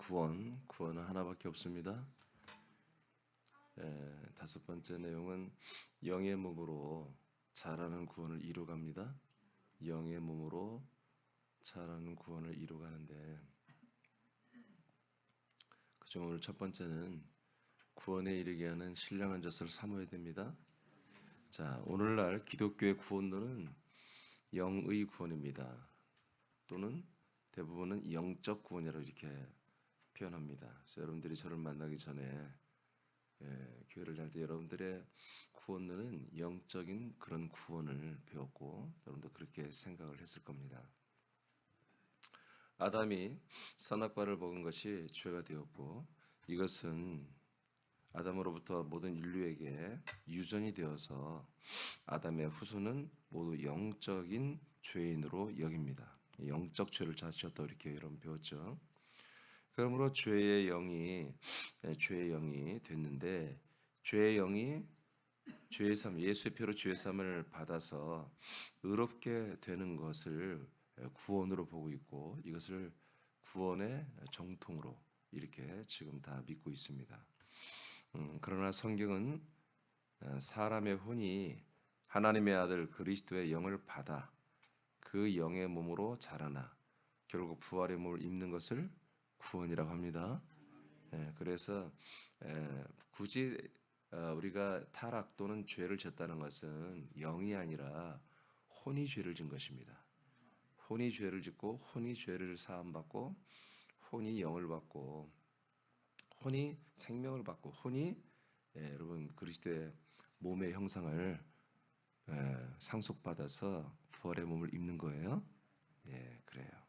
구원은 하나밖에 없습니다. 다섯 번째 내용은 영의 몸으로 자라는 구원을 이루갑니다. 영의 몸으로 자라는 구원을 이루가는데, 그중 오늘 첫 번째는 구원에 이르게 하는 신령한 젖을 사모해야 됩니다. 자, 오늘날 기독교의 구원론은 영의 구원입니다. 또는 대부분은 영적 구원이라고 이렇게 표현합니다. 그래서 여러분들이 저를 만나기 전에 교회를 다닐 때 여러분들의 구원론은 영적인 그런 구원을 배웠고 여러분도 그렇게 생각을 했을 겁니다. 아담이 선악과를 먹은 것이 죄가 되었고, 이것은 아담으로부터 모든 인류에게 유전이 되어서 아담의 후손은 모두 영적인 죄인으로 여깁니다. 영적 죄를 자셨다고 이렇게 여러분 배웠죠. 그러므로 죄의 영이 됐는데, 죄의 영이 죄의 삶, 예수의 피로 죄의 삶을 받아서 의롭게 되는 것을 구원으로 보고 있고, 이것을 구원의 정통으로 이렇게 지금 다 믿고 있습니다. 그러나 성경은 사람의 혼이 하나님의 아들 그리스도의 영을 받아 그 영의 몸으로 자라나 결국 부활의 몸을 입는 것을 구원이라고 합니다. 그래서 굳이 우리가 타락 또는 죄를 졌다는 것은 영이 아니라 혼이 죄를 진 것입니다. 혼이 죄를 짓고 혼이 죄를 사함받고 혼이 영을 받고 혼이 생명을 받고 혼이 여러분 그리스도의 몸의 형상을 상속받아서 부활의 몸을 입는 거예요. 그래요.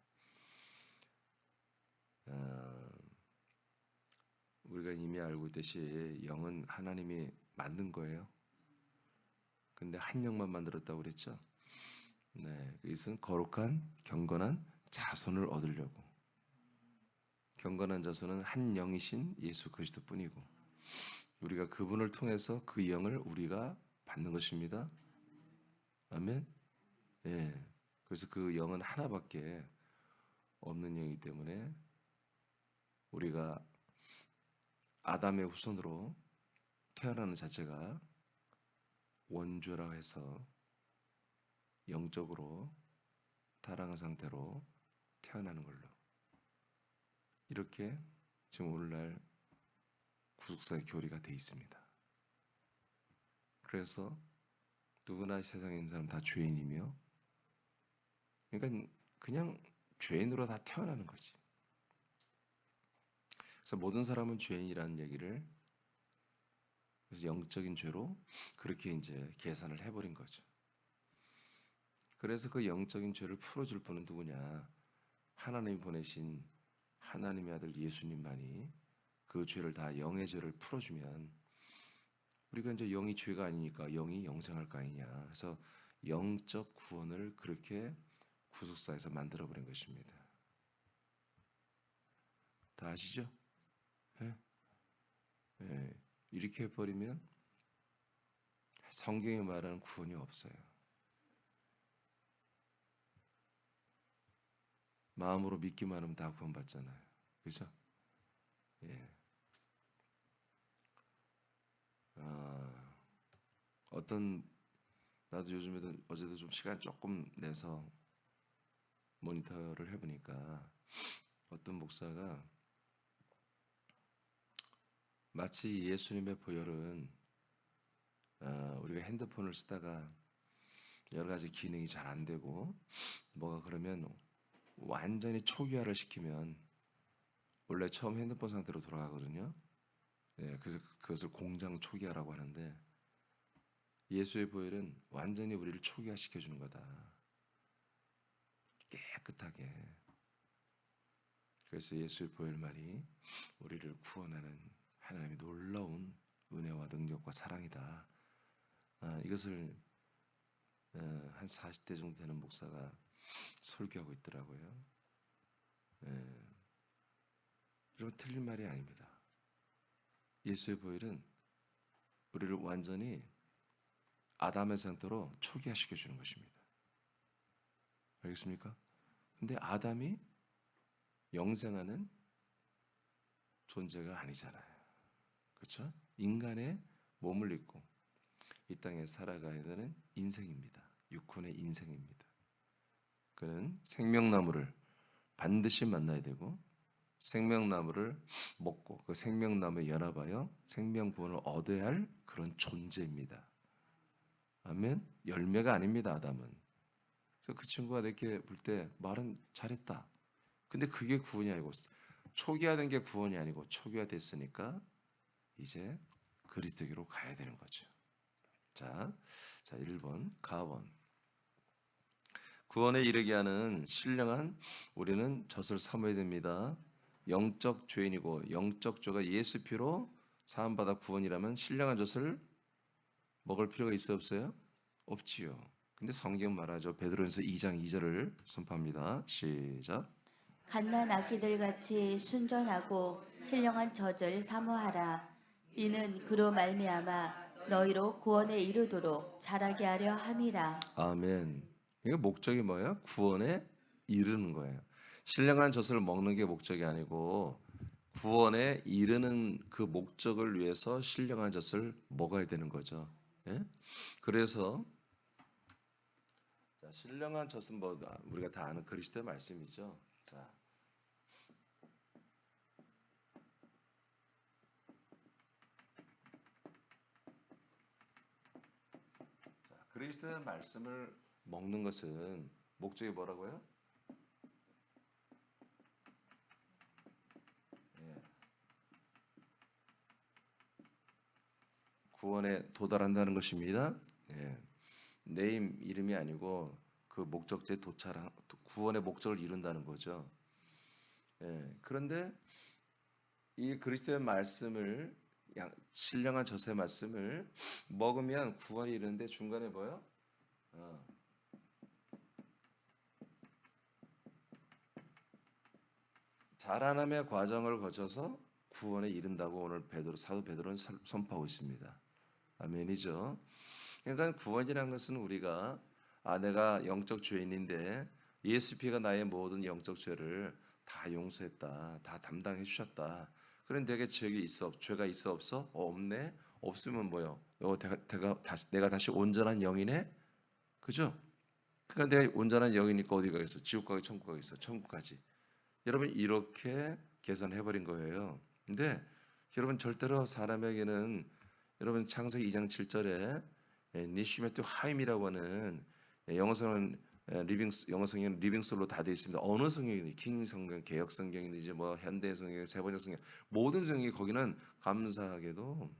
우리가 이미 알고 있듯이 영은 하나님이 만든 거예요. 근데 한 영만 만들었다고 그랬죠. 이것은 거룩한 경건한 자손을 얻으려고. 경건한 자손은 한 영이신 예수 그리스도뿐이고, 우리가 그분을 통해서 그 영을 우리가 받는 것입니다. 아멘. 그래서 그 영은 하나밖에 없는 영이기 때문에 우리가 아담의 후손으로 태어나는 자체가 원죄라 해서 영적으로 타락한 상태로 태어나는 걸로, 이렇게 지금 오늘날 구속사의 교리가 돼 있습니다. 그래서 누구나 세상에 있는 사람 다 죄인이며, 그러니까 그냥 죄인으로 다 태어나는 거지. 그래서 모든 사람은 죄인이라는 얘기를, 그래서 영적인 죄로 그렇게 이제 계산을 해버린 거죠. 그래서 그 영적인 죄를 풀어줄 분은 누구냐? 하나님이 보내신 하나님의 아들 예수님만이 그 죄를 다, 영의 죄를 풀어주면 우리가 이제 영이 죄가 아니니까 영이 영생할 거 아니냐. 그래서 영적 구원을 그렇게 구속사에서 만들어버린 것입니다. 다 아시죠? 이렇게 해버리면 성경이 말하는 구원이 없어요. 마음으로 믿기만 하면 다 구원받잖아요. 그죠? 나도 요즘에도 어제도 좀 시간 조금 내서 모니터를 해보니까 어떤 목사가 마치 예수님의 보혈은 우리가 핸드폰을 쓰다가 여러 가지 기능이 잘 안 되고 뭐가 그러면 완전히 초기화를 시키면 원래 처음 핸드폰 상태로 돌아가거든요. 그래서 그것을 공장 초기화라고 하는데, 예수의 보혈은 완전히 우리를 초기화시켜 주는 거다. 깨끗하게. 그래서 예수의 보혈만이 우리를 구원하는 하나님의 놀라운 은혜와 능력과 사랑이다. 이것을 한 40대 정도 되는 목사가 설교하고 있더라고요. 이런 틀린 말이 아닙니다. 예수의 보혈은 우리를 완전히 아담의 상태로 초기화시켜 주는 것입니다. 알겠습니까? 근데 아담이 영생하는 존재가 아니잖아요. 그렇죠? 인간의 몸을 입고 이 땅에 살아가야 되는 인생입니다. 육혼의 인생입니다. 그는 생명나무를 반드시 만나야 되고 생명나무를 먹고 그 생명나무에 연합하여 생명분을 얻어야 할 그런 존재입니다. 아멘. 열매가 아닙니다. 아담은. 그래서 그 친구가 이렇게 볼 때 말은 잘했다. 근데 그게 구원이 아니고 초기화된 게 구원이 아니고 초기화됐으니까 이제 그리스도에게로 가야 되는 거죠. 자 1번 가번. 구원에 이르게 하는 신령한 우리는 젖을 삼아야 됩니다. 영적 죄인이고 영적 죄가 예수 피로 사함받아 구원이라면 신령한 젖을 먹을 필요가 있어요 없어요? 없지요. 근데 성경 말하죠. 베드로전서 2장 2절을 선포합니다. 시작. 갓난 아기들 같이 순전하고 신령한 젖을 사모하라. 이는 그로 말미암아 너희로 구원에 이르도록 자라게 하려 함이라. 아멘. 이게 목적이 뭐예요? 구원에 이르는 거예요. 신령한 젖을 먹는 게 목적이 아니고 구원에 이르는 그 목적을 위해서 신령한 젖을 먹어야 되는 거죠. 예? 그래서 자, 신령한 젖은 뭐 우리가 다 아는 그리스도의 말씀이죠. 자, 그리스도의 말씀을 먹는 것은 목적이 뭐라고요? 예. 구원에 도달한다는 것입니다. 예. 내 이름이 아니고 그 목적지에 도착한 구원의 목적을 이룬다는 거죠. 예. 그런데 이 그리스도의 말씀을 신령한 젖의 말씀을 먹으면 구원이 이르는데 중간에 뭐요? 자라남의 과정을 거쳐서 구원에 이른다고 오늘 사도 베드로는 선포하고 있습니다. 아멘이죠. 그러니까 구원이라는 것은 우리가 내가 영적 죄인인데 예수 피가 나의 모든 영적 죄를 다 용서했다, 다 담당해 주셨다. 그런데 내게 죄가 있어 없어? 없네. 없으면 뭐요? 내가 다시 온전한 영이네. 그죠? 그러니까 내가 온전한 영이니까 어디 가겠어? 지옥 가기, 천국 가겠어? 천국 가지. 여러분 이렇게 계산해버린 거예요. 근데 여러분 절대로 사람에게는 여러분 창세기 2장 7절에 니시메트 하임이라고 하는 영어 성은 영어 성경은 리빙 솔로 다 되어 있습니다. 어느 성경이든 킹 성경, 개역 성경이든지 뭐 현대 성경, 세번역 성경 모든 성경이 거기는 감사하게도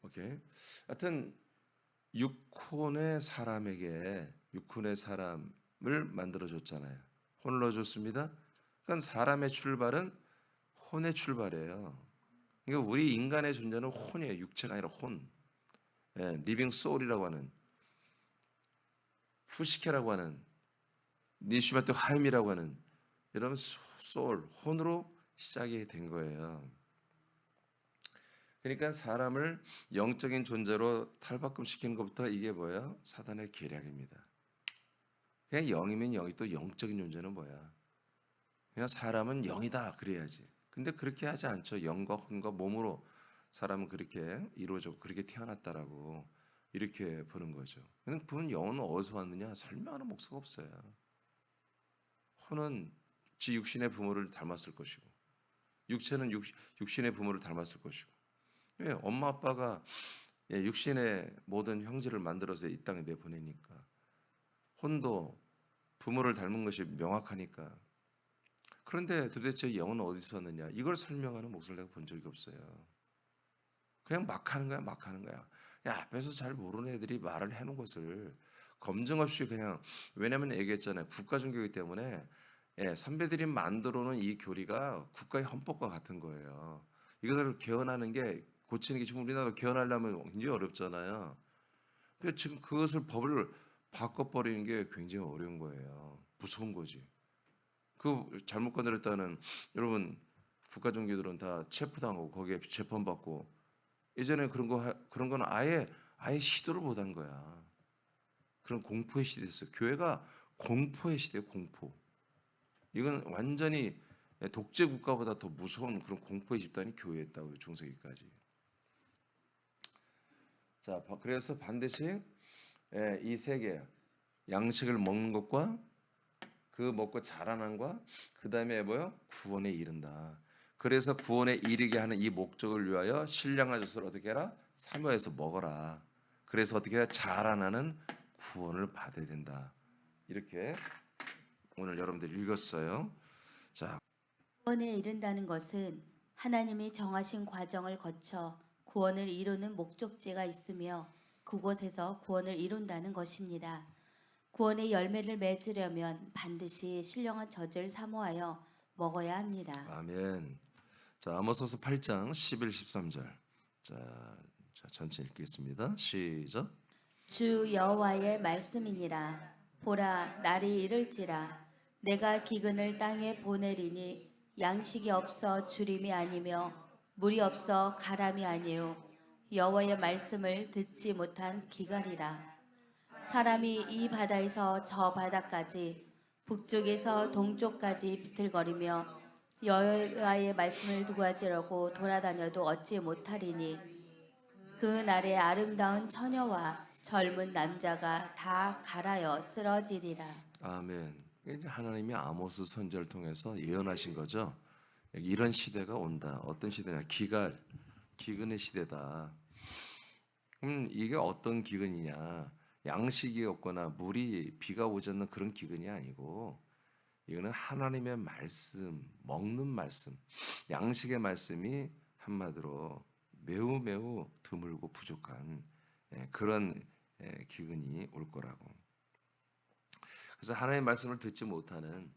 오케이. 하여튼 육혼의 사람을 만들어 줬잖아요. 혼을 넣어줬습니다. 그러니까 사람의 출발은 혼의 출발이에요. 그러니까 우리 인간의 존재는 혼이에요. 육체가 아니라 혼. 리빙 소울이라고 하는 후시케라고 하는 니슈마트 하임이라고 하는 여러분 소울 혼으로 시작이 된 거예요. 그러니까 사람을 영적인 존재로 탈바꿈시키는 것부터 이게 뭐예요? 사단의 계략입니다. 그냥 영이면 영이 또 영적인 존재는 뭐야? 그냥 사람은 영이다 그래야지. 근데 그렇게 하지 않죠. 영과 혼과 몸으로 사람은 그렇게 이루어져 그렇게 태어났다라고 이렇게 보는 거죠. 그러면 영은 어디서 왔느냐? 설명하는 목소가 없어요. 혼은 지 육신의 부모를 닮았을 것이고 육체는 육신의 부모를 닮았을 것이고 왜? 엄마 아빠가 육신의 모든 형질을 만들어서 이 땅에 내보내니까 혼도 부모를 닮은 것이 명확하니까 그런데 도대체 영은 어디서 왔느냐? 이걸 설명하는 목소리를 내가 본 적이 없어요. 그냥 막 하는 거야, 막 하는 거야. 야, 앞에서 잘 모르는 애들이 말을 해놓은 것을 검증 없이 그냥 왜냐면 얘기했잖아요. 국가 종교이기 때문에 선배들이 만들어 놓은 이 교리가 국가의 헌법과 같은 거예요. 이것을 개헌하는 게 고치는 게 지금 우리나라 개헌하려면 굉장히 어렵잖아요. 그러니까 지금 그것을 법을 바꿔버리는 게 굉장히 어려운 거예요. 무서운 거지. 그 잘못 건드렸다는 여러분 국가 종교들은 다 체포당하고 거기에 재판받고 예전에 그런 건 아예 시도를 못 한 거야. 그런 공포의 시대였어. 교회가 공포의 시대 공포. 이건 완전히 독재 국가보다 더 무서운 그런 공포의 집단이 교회에 있다고요. 중세기까지. 자, 그래서 반드시 이 세계 양식을 먹는 것과 그 먹고 자라난과 그 다음에 뭐요? 구원에 이른다. 그래서 구원에 이르게 하는 이 목적을 위하여 신령한 젖을 어떻게 해라? 사모해서 먹어라. 그래서 어떻게 해야 자라나는 구원을 받아야 된다. 이렇게 오늘 여러분들 읽었어요. 자, 구원에 이른다는 것은 하나님이 정하신 과정을 거쳐 구원을 이루는 목적지가 있으며 그곳에서 구원을 이룬다는 것입니다. 구원의 열매를 맺으려면 반드시 신령한 젖을 사모하여 먹어야 합니다. 아멘. 자, 아모스서 8장 11, 13절. 자, 전체 읽겠습니다. 시작. 주 여호와의 말씀이니라. 보라, 날이 이를지라. 내가 기근을 땅에 보내리니 양식이 없어 주림이 아니며 물이 없어 가람이 아니요 여호와의 말씀을 듣지 못한 기갈이라. 사람이 이 바다에서 저 바다까지 북쪽에서 동쪽까지 비틀거리며 여호와의 말씀을 구하지려고 돌아다녀도 얻지 못하리니 그 날에 아름다운 처녀와 젊은 남자가 다 갈아여 쓰러지리라. 아멘. 이제 하나님이 아모스 선지자를 통해서 예언하신 거죠. 이런 시대가 온다. 어떤 시대냐? 기근의 시대다. 이게 어떤 기근이냐? 양식이 없거나 물이 비가 오지 않는 그런 기근이 아니고 이거는 하나님의 말씀, 먹는 말씀, 양식의 말씀이 한마디로 매우 매우 드물고 부족한 그런 기근이 올 거라고. 그래서 하나님의 말씀을 듣지 못하는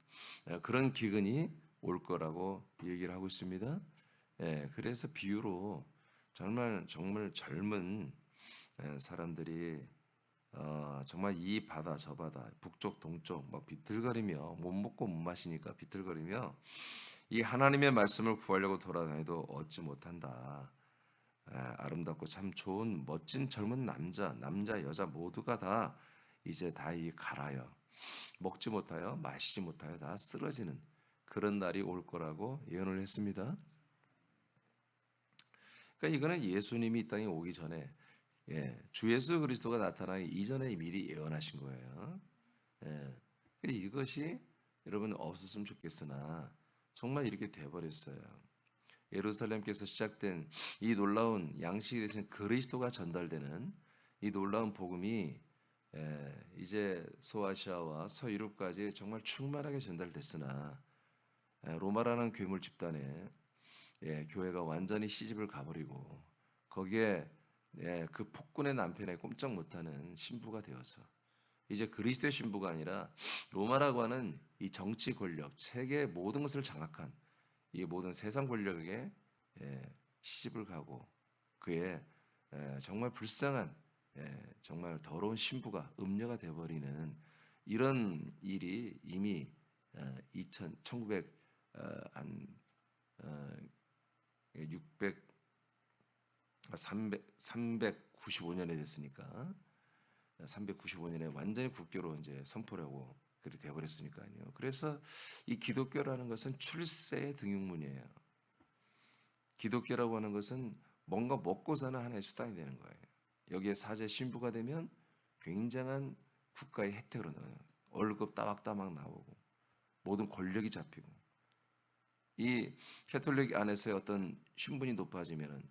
그런 기근이 올 거라고 얘기를 하고 있습니다. 그래서 비유로 정말 젊은 사람들이 정말 이 바다 저 바다 북쪽 동쪽 막 비틀거리며 못 먹고 못 마시니까 비틀거리며 이 하나님의 말씀을 구하려고 돌아다니도 얻지 못한다. 아름답고 참 좋은 멋진 젊은 남자 여자 모두가 다 이제 다 이 갈아요. 먹지 못하여 마시지 못하여 다 쓰러지는 그런 날이 올 거라고 예언을 했습니다. 그러니까 이거는 예수님이 이 땅에 오기 전에 주 예수 그리스도가 나타나기 이전에 미리 예언하신 거예요. 그러니까 이것이 여러분 없었으면 좋겠으나 정말 이렇게 돼버렸어요. 예루살렘께서 시작된 이 놀라운 양식이 되신 그리스도가 전달되는 이 놀라운 복음이 이제 소아시아와 서유럽까지 정말 충만하게 전달됐으나 로마라는 괴물 집단에 교회가 완전히 시집을 가버리고 거기에 그 폭군의 남편에 꼼짝 못하는 신부가 되어서 이제 그리스도의 신부가 아니라 로마라고 하는 이 정치 권력, 세계의 모든 것을 장악한 이 모든 세상 권력에게 시집을 가고 그의 정말 불쌍한 정말 더러운 신부가 음녀가 되어버리는 이런 일이 이미 395년에 됐으니까 395년에 완전히 국교로 이제 선포를 하고 그렇게 되어버렸으니까요. 그래서 이 기독교라는 것은 출세의 등용문이에요. 기독교라고 하는 것은 뭔가 먹고 사는 하나의 수단이 되는 거예요. 여기에 사제 신부가 되면 굉장한 국가의 혜택으로 나와요. 월급 따박따박 나오고 모든 권력이 잡히고 이 캐톨릭 안에서의 어떤 신분이 높아지면은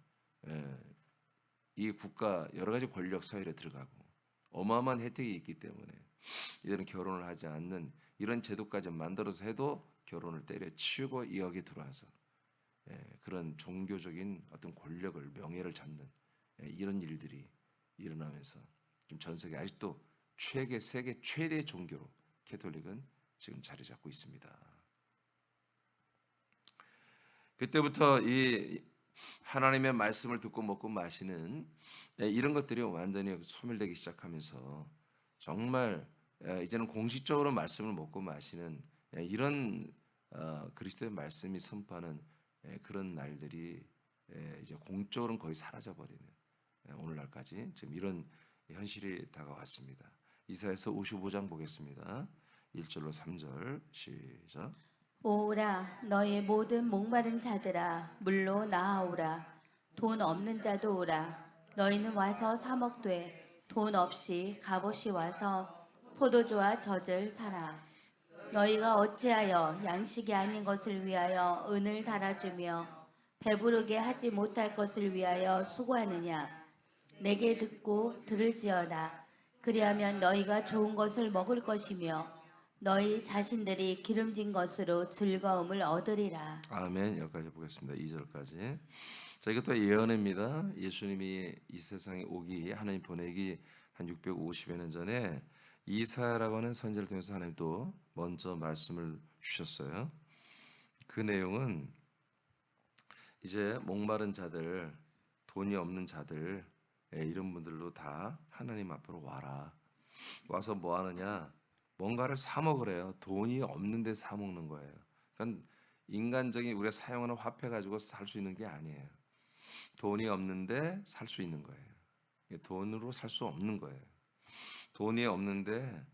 이 국가 여러 가지 권력 사회에 들어가고 어마어마한 혜택이 있기 때문에 이들은 결혼을 하지 않는 이런 제도까지 만들어서 해도 결혼을 때려치우고 여기 들어와서 그런 종교적인 어떤 권력을 명예를 잡는 이런 일들이 일어나면서 지금 전 세계 아직도 세계 최대 종교로 캐톨릭은 지금 자리 잡고 있습니다. 그때부터 이 하나님의 말씀을 듣고 먹고 마시는 이런 것들이 완전히 소멸되기 시작하면서 정말 이제는 공식적으로 말씀을 먹고 마시는 이런 그리스도의 말씀이 선포하는 그런 날들이 이제 공적으로는 거의 사라져버리는 오늘날까지 지금 이런 현실이 다가왔습니다. 이사야서 55장 보겠습니다. 1절로 3절 시작. 오라 너의 모든 목마른 자들아 물로 나아오라. 돈 없는 자도 오라. 너희는 와서 사 먹되 돈 없이 값없이 와서 포도주와 젖을 사라. 너희가 어찌하여 양식이 아닌 것을 위하여 은을 달아주며 배부르게 하지 못할 것을 위하여 수고하느냐. 내게 듣고 들을지어다. 그리하면 너희가 좋은 것을 먹을 것이며 너희 자신들이 기름진 것으로 즐거움을 얻으리라. 아멘. 여기까지 보겠습니다. 2절까지. 자, 이것도 예언입니다. 예수님이 이 세상에 오기, 하나님 보내기 한 650여 년 전에 이사야라고 하는 선지자를 통해서 하나님도 먼저 말씀을 주셨어요. 그 내용은 이제 목마른 자들, 돈이 없는 자들, 이런 분들로 다 하나님 앞으로 와라. 와서 뭐 하느냐? 뭔가를 사 먹으래요. 돈이 없는데 사 먹는 거예요. 그러니까 인간적인 우리가 사용하는 화폐 가지고 살 수 있는 게 아니에요. 돈이 없는데 살 수 있는 거예요. 돈으로 살 수 없는 거예요. 돈이 없는데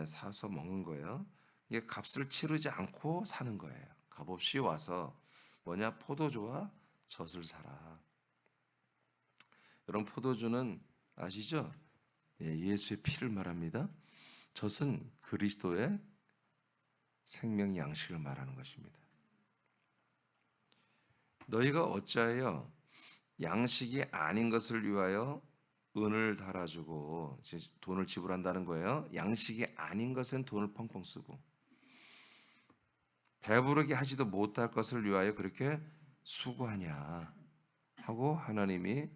사서 먹는 거예요. 이게 값을 치르지 않고 사는 거예요. 값없이 와서 뭐냐? 포도주와 젖을 사라. 여러분 포도주는 아시죠? 예수의 피를 말합니다. 젖은 그리스도의 생명 양식을 말하는 것입니다. 너희가 어찌하여 양식이 아닌 것을 위하여 은을 달아주고 돈을 지불한다는 거예요. 양식이 아닌 것은 돈을 펑펑 쓰고 배부르게 하지도 못할 것을 위하여 그렇게 수고하냐 하고 하나님이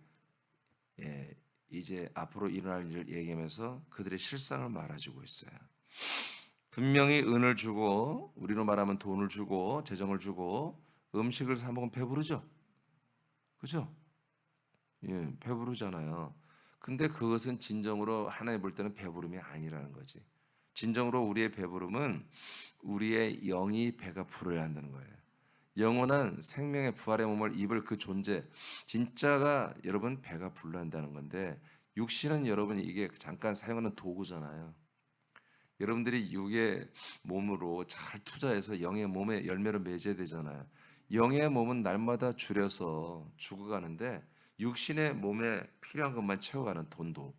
이제 앞으로 일어날 일을 얘기하면서 그들의 실상을 말해주고 있어요. 분명히 은을 주고 우리로 말하면 돈을 주고 재정을 주고 음식을 사 먹으면 배부르죠. 그죠? 예, 배부르잖아요. 근데 그것은 진정으로 하나님 볼 때는 배부름이 아니라는 거지. 진정으로 우리의 배부름은 우리의 영이 배가 불러야 한다는 거예요. 영원한 생명의 부활의 몸을 입을 그 존재 진짜가 여러분 배가 불러야 한다는 건데 육신은 여러분 이게 잠깐 사용하는 도구잖아요. 여러분들이 육의 몸으로 잘 투자해서 영의 몸에 열매를 맺어야 되잖아요. 영의 몸은 날마다 줄여서 죽어가는데 육신의 몸에 필요한 것만 채워가는 돈도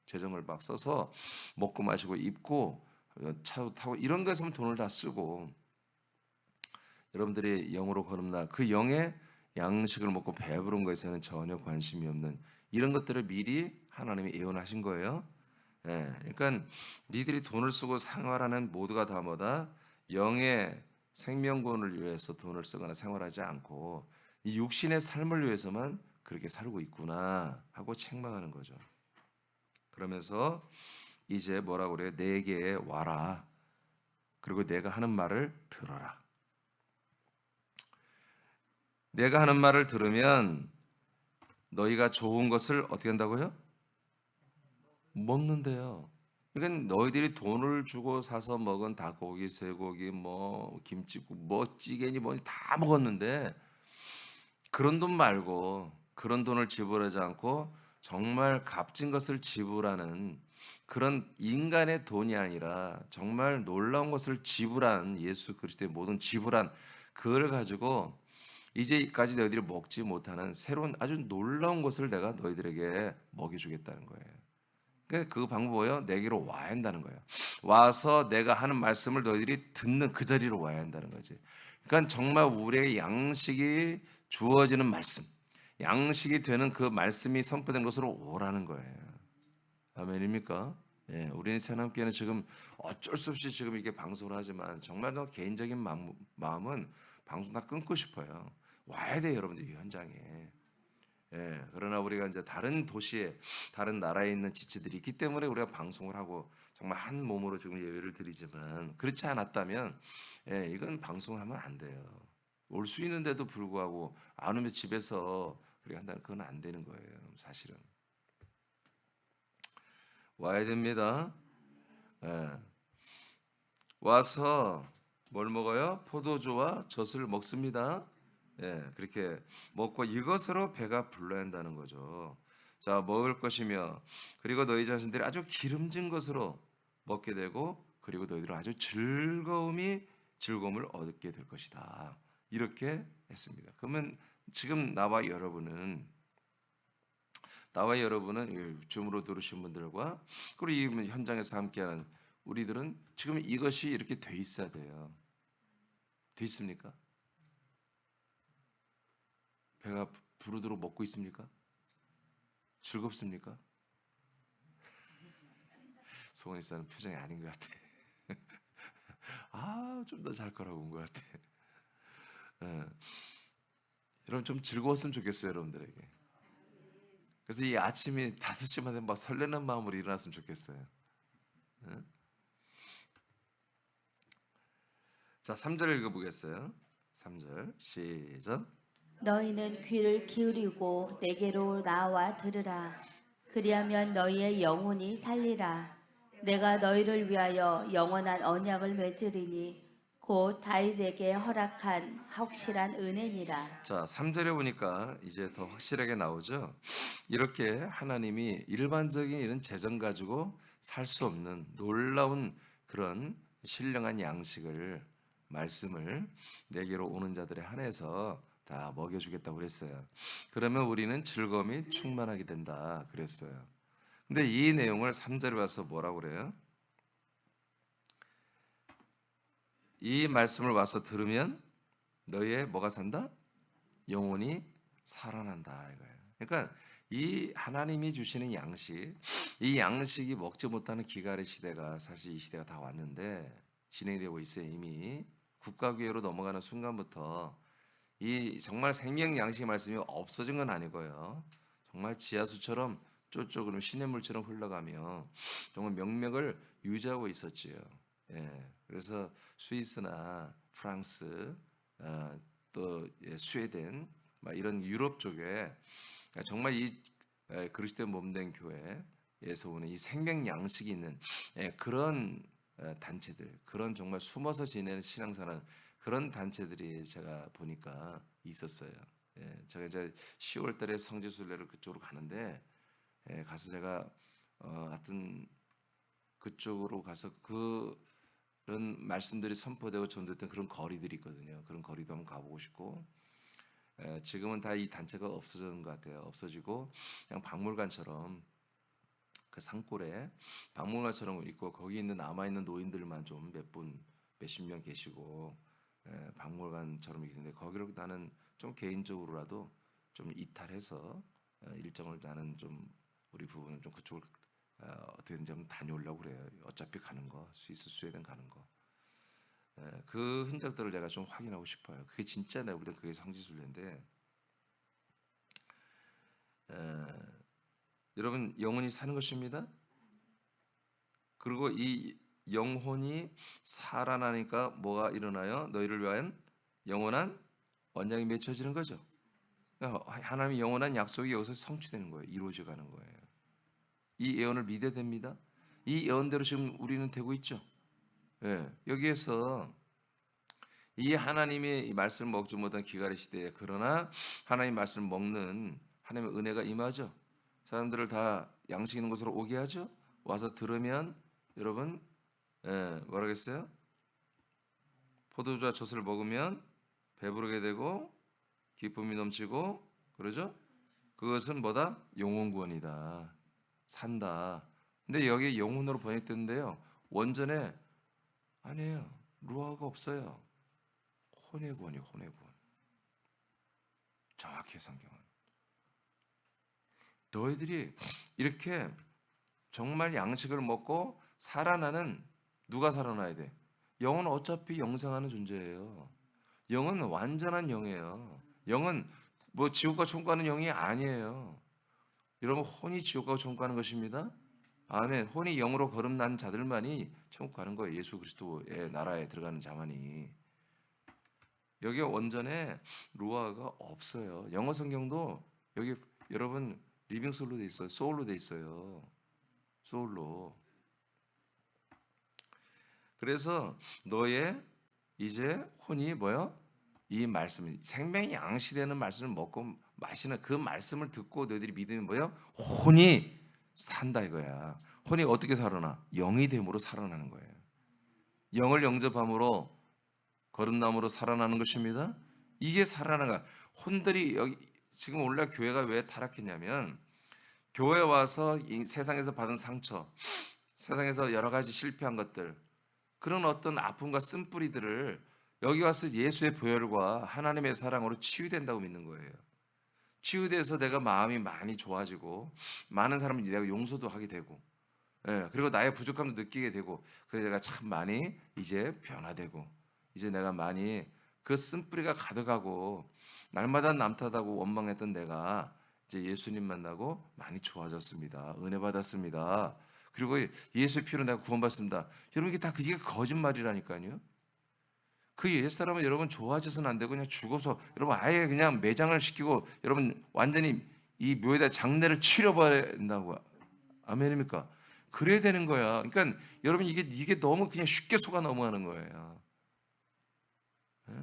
재정을 막 써서 먹고 마시고 입고 차도 타고 이런 것에서만 돈을 다 쓰고 여러분들이 영으로 거듭나 그 영의 양식을 먹고 배부른 것에는 전혀 관심이 없는 이런 것들을 미리 하나님이 예언하신 거예요. 그러니까 니들이 돈을 쓰고 생활하는 모두가 다 뭐다? 영의 생명권을 위해서 돈을 쓰거나 생활하지 않고 이 육신의 삶을 위해서만 그렇게 살고 있구나 하고 책망하는 거죠. 그러면서 이제 뭐라고 그래요? 내게 와라. 그리고 내가 하는 말을 들어라. 내가 하는 말을 들으면 너희가 좋은 것을 어떻게 한다고요? 먹는데요. 그러니까 너희들이 돈을 주고 사서 먹은 닭고기, 쇠고기, 뭐 김치국, 뭐 찌개니 뭐니 다 먹었는데 그런 돈 말고 그런 돈을 지불하지 않고 정말 값진 것을 지불하는 그런 인간의 돈이 아니라 정말 놀라운 것을 지불한 예수 그리스도의 모든 지불한 그걸 가지고 이제까지 너희들이 먹지 못하는 새로운 아주 놀라운 것을 내가 너희들에게 먹여주겠다는 거예요. 그 방법이 뭐예요? 내게로 와야 한다는 거예요. 와서 내가 하는 말씀을 너희들이 듣는 그 자리로 와야 한다는 거지. 그러니까 정말 우리의 양식이 주어지는 말씀, 양식이 되는 그 말씀이 선포된 곳으로 오라는 거예요. 아멘입니까? 예, 우리는 새남교회는 지금 어쩔 수 없이 지금 이렇게 방송을 하지만 정말 더 개인적인 마음은 방송 다 끊고 싶어요. 와야 돼요, 여러분들 이 현장에. 예, 그러나 우리가 이제 다른 도시에 다른 나라에 있는 지체들이 있기 때문에 우리가 방송을 하고 정말 한 몸으로 지금 예배를 드리지만 그렇지 않았다면 이건 방송하면 안 돼요. 올 수 있는데도 불구하고 안 오면 집에서 그렇게 한다는 그건 안 되는 거예요. 사실은 와야 됩니다. 예. 와서 뭘 먹어요? 포도주와 젖을 먹습니다. 그렇게 먹고 이것으로 배가 불러야 한다는 거죠. 자, 먹을 것이며 그리고 너희 자신들이 아주 기름진 것으로 먹게 되고 그리고 너희들은 아주 즐거움이 즐거움을 얻게 될 것이다. 이렇게 했습니다. 그러면 지금 나와 여러분은 줌으로 들으신 분들과 그리고 이 현장에서 함께하는 우리들은 지금 이것이 이렇게 돼 있어야 돼요. 돼 있습니까? 배가 부르도록 먹고 있습니까? 즐겁습니까? 송은이 씨는 표정이 아닌 것 같아. 좀 더 잘 거라고 온 것 같아. 예. 여러분 좀 즐거웠으면 좋겠어요, 여러분들에게. 그래서 이 아침이 5시만 되면 막 설레는 마음으로 일어났으면 좋겠어요. 예? 자, 3절 읽어보겠어요. 3절 시작. 너희는 귀를 기울이고 내게로 나와 들으라. 그리하면 너희의 영혼이 살리라. 내가 너희를 위하여 영원한 언약을 맺으리니 곧 다윗에게 허락한 확실한 은혜니라. 자, 3절에 보니까 이제 더 확실하게 나오죠. 이렇게 하나님이 일반적인 이런 재정 가지고 살 수 없는 놀라운 그런 신령한 양식을 말씀을 내게로 오는 자들에 한해서 다 먹여주겠다고 그랬어요. 그러면 우리는 즐거움이 충만하게 된다 그랬어요. 근데 이 내용을 3절에 와서 뭐라고 그래요? 이 말씀을 와서 들으면 너희의 뭐가 산다? 영혼이 살아난다 이거예요. 그러니까 이 하나님이 주시는 양식, 이 양식이 먹지 못하는 기갈의 시대가 사실 이 시대가 다 왔는데 진행되고 있어요. 이미 국가교회로 넘어가는 순간부터 이 정말 생명 양식의 말씀이 없어진 건 아니고요. 정말 지하수처럼 쪼쪼그름 시냇물처럼 흘러가며 정말 명맥을 유지하고 있었지요. 예, 그래서 스위스나 프랑스, 또 스웨덴, 막 이런 유럽 쪽에 정말 이 그리스도의 몸된 교회에서 오는 이 생명 양식이 있는 그런 단체들, 그런 정말 숨어서 지내는 신앙생활 그런 단체들이 제가 보니까 있었어요. 제가 이제 10월달에 성지순례를 그쪽으로 가는데 가서 제가 하여튼 그쪽으로 가서 그런 말씀들이 선포되고 전도됐던 그런 거리들이 있거든요. 그런 거리도 한번 가보고 싶고 지금은 다 이 단체가 없어진 것 같아요. 없어지고 그냥 박물관처럼 그 산골에 박물관처럼 있고 거기 있는 남아있는 노인들만 좀 몇 분, 몇십 명 계시고 박물관처럼 있는데 거기로 나는 좀 개인적으로라도 좀 이탈해서 일정을 나는 좀 우리 부부는 좀 그쪽을 어떻게든지 한번 다녀오려고 그래요. 어차피 가는 거 스위스 스웨덴 가는 거. 그 흔적들을 제가 좀 확인하고 싶어요. 그게 진짜 내가 볼 때 그게 성지순례인데 여러분 영혼이 사는 것입니다. 그리고 이 영혼이 살아나니까 뭐가 일어나요? 너희를 위한 영원한 언약이 맺혀지는 거죠. 그러니까 하나님의 영원한 약속이 여기서 성취되는 거예요. 이루어져가는 거예요. 이 예언을 믿어야 됩니다. 이 예언대로 지금 우리는 되고 있죠. 여기에서 이 하나님의 이 말씀을 먹지 못한 기갈의 시대에 그러나 하나님 말씀을 먹는 하나님의 은혜가 임하죠. 사람들을 다 양식 있는 곳으로 오게 하죠. 와서 들으면 여러분 뭐라겠어요? 포도주와 젖을 먹으면 배부르게 되고 기쁨이 넘치고 그러죠? 그것은 뭐다? 영혼 구원이다. 산다. 근데 여기 영혼으로 번역됐는데요. 원전에 아니에요. 루아가 없어요. 혼의 구원이에요. 혼의 구원. 정확히 성경은. 너희들이 이렇게 정말 양식을 먹고 살아나는 누가 살아나야 돼? 영은 어차피 영생하는 존재예요. 영은 완전한 영이에요. 영은 뭐 지옥과 천국 가는 영이 아니에요. 여러분 혼이 지옥과 천국 가는 것입니다. 아멘. 혼이 영으로 거듭난 자들만이 천국 가는 거예요. 예수 그리스도의 나라에 들어가는 자만이. 여기 원전에 루아가 없어요. 영어 성경도 여기 여러분 리빙 소울로 돼 있어요. 소울로 돼 있어요. 소울로. 그래서 너의 이제 혼이 뭐요? 이 말씀, 생명이 양식되는 말씀을 먹고 마시는 그 말씀을 듣고 너희들이 믿으면 뭐요? 혼이 산다 이거야. 혼이 어떻게 살아나? 영이 됨으로 살아나는 거예요. 영을 영접함으로 거듭남으로 살아나는 것입니다. 이게 살아나가. 혼들이 여기 지금 원래 교회가 왜 타락했냐면 교회 와서 이 세상에서 받은 상처, 세상에서 여러 가지 실패한 것들, 그런 어떤 아픔과 쓴뿌리들을 여기 와서 예수의 보혈과 하나님의 사랑으로 치유된다고 믿는 거예요. 치유돼서 내가 마음이 많이 좋아지고 많은 사람을 내가 용서도 하게 되고, 그리고 나의 부족함도 느끼게 되고, 그래서 내가 참 많이 이제 변화되고, 이제 내가 많이 그 쓴뿌리가 가득하고 날마다 남탓하고 원망했던 내가 이제 예수님 만나고 많이 좋아졌습니다. 은혜 받았습니다. 그리고 예수의 피로 내가 구원받습니다. 여러분 이게 다 그게 거짓말이라니까요. 그 옛사람은 여러분 좋아져서는 안 되고 그냥 죽어서 여러분 아예 그냥 매장을 시키고 여러분 완전히 이 묘에다 장례를 치러버려야 된다고. 아멘입니까? 그래야 되는 거야. 그러니까 여러분 이게 너무 그냥 쉽게 속아 넘어가는 거예요. 예?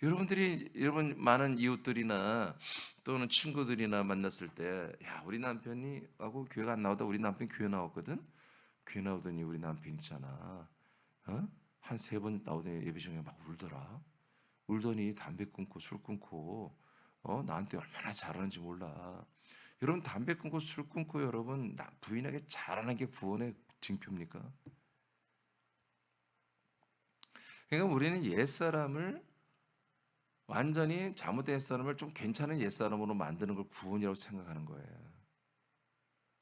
여러분 많은 이웃들이나 또는 친구들이나 만났을 때, 야 우리 남편이 하고 교회가 안 나오다 우리 남편 교회 나왔거든. 교회 나오더니 우리 남편 있잖아. 한 3번 나오더니 예배 중에 막 울더라. 울더니 담배 끊고 술 끊고 나한테 얼마나 잘하는지 몰라. 여러분 담배 끊고 술 끊고 여러분 부인에게 잘하는 게 구원의 징표입니까? 그러니까 우리는 옛사람을 완전히 잘못된 사람을 좀 괜찮은 옛사람으로 만드는 걸 구원이라고 생각하는 거예요.